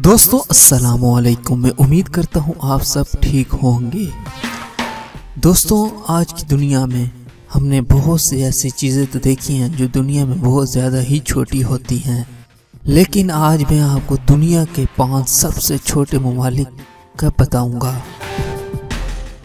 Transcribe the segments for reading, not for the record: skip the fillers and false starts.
दोस्तों अस्सलामुअलैकुम। मैं उम्मीद करता हूँ आप सब ठीक होंगे। दोस्तों आज की दुनिया में हमने बहुत सी ऐसी चीज़ें तो देखी हैं जो दुनिया में बहुत ज़्यादा ही छोटी होती हैं, लेकिन आज मैं आपको दुनिया के 5 सबसे छोटे ममालिक का बताऊंगा।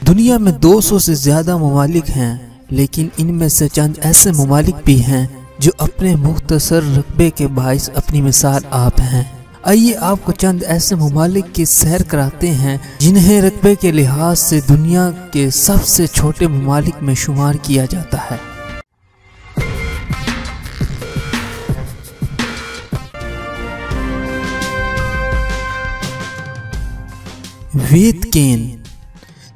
दुनिया में 200 से ज़्यादा ममालिक हैं, लेकिन इनमें से चंद ऐसे ममालिक भी हैं जो अपने मुख्तसर रकबे के बाइस अपनी मिसाल आप हैं। आइए आपको चंद ऐसे ममालिक की सैर कराते हैं जिन्हें रकबे के लिहाज से दुनिया के सबसे छोटे ममालिक में शुमार किया जाता है। वेतकेन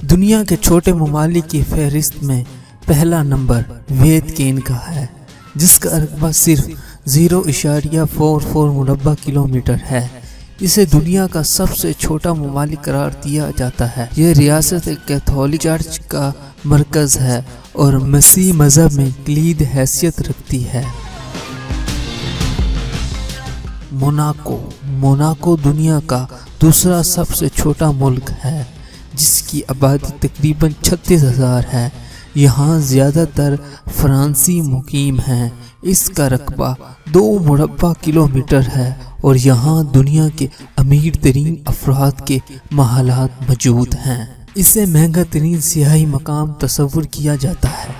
दुनिया के छोटे ममालिक की फहरिस्त में पहला नंबर वेतकेन का है, जिसका रकबा सिर्फ 0.44 मुरब्बा किलोमीटर है। इसे दुनिया का सबसे छोटा ममालिक करार दिया जाता है। यह रियासत कैथोलिक चर्च का मरकज़ है और मसीह मज़हब में कलीद हैसियत रखती है। मोनाको दुनिया का दूसरा सबसे छोटा मुल्क है, जिसकी आबादी तकरीबन 36,000 है। यहाँ ज़्यादातर फ्रांसी मुकीम हैं। इसका रकबा 2 मुरब्बा किलोमीटर है और यहाँ दुनिया के अमीर तरीन अफराद के महलात मौजूद हैं। इसे महंगा तरीन सियाही मकाम तस्वुर किया जाता है।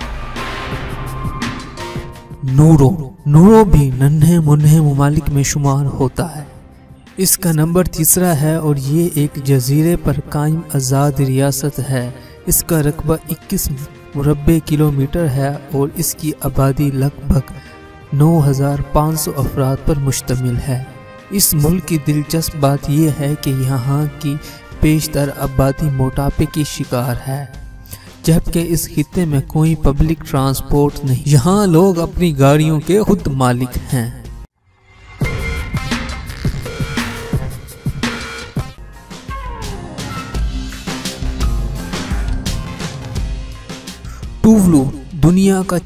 नूरो भी नन्हे मुन्हे ममालिक में शुमार होता है। इसका नंबर 3 है और ये एक जजीरे पर कायम आज़ाद रियासत है। इसका रकबा 21 मुरब्बे किलोमीटर है और इसकी आबादी लगभग 9,500 अफराद पर मुश्तमिल है। इस मुल्क की दिलचस्प बात यह है कि यहाँ की पेशतर आबादी मोटापे की शिकार है, जबकि इस खित्ते में कोई पब्लिक ट्रांसपोर्ट नहीं। यहाँ लोग अपनी गाड़ियों के खुद मालिक हैं। टुवलू दुनिया का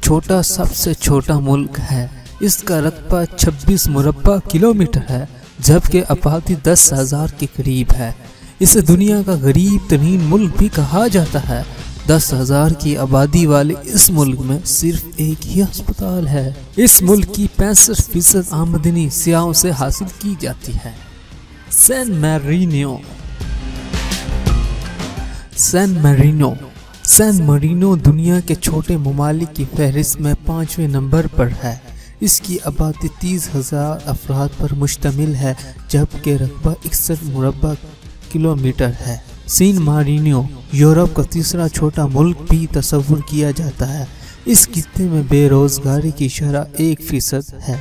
सबसे छोटा मुल्क है। इसका रकबा 26 मुरब्बा किलोमीटर है, जबकि आबादी 10,000 के करीब है। इसे दुनिया का गरीब तरीन मुल्क भी कहा जाता है। 10,000 की आबादी वाले इस मुल्क में सिर्फ एक ही अस्पताल है। इस मुल्क की 65% आमदनी सियाहों से हासिल की जाती है। सैन मरीनो दुनिया के छोटे ममालिक की फहरिस्त में 5वें नंबर पर है। इसकी आबादी 30,000 अफराद पर मुश्तमिल है, जबकि रकबा 61 मुरब्बा किलोमीटर है। सैन मरीनो यूरोप का तीसरा छोटा मुल्क भी तस्वुर किया जाता है। इस खित्ते में बेरोजगारी की शरह 1% है।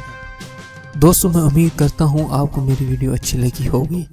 दोस्तों मैं उम्मीद करता हूँ आपको मेरी वीडियो अच्छी लगी होगी।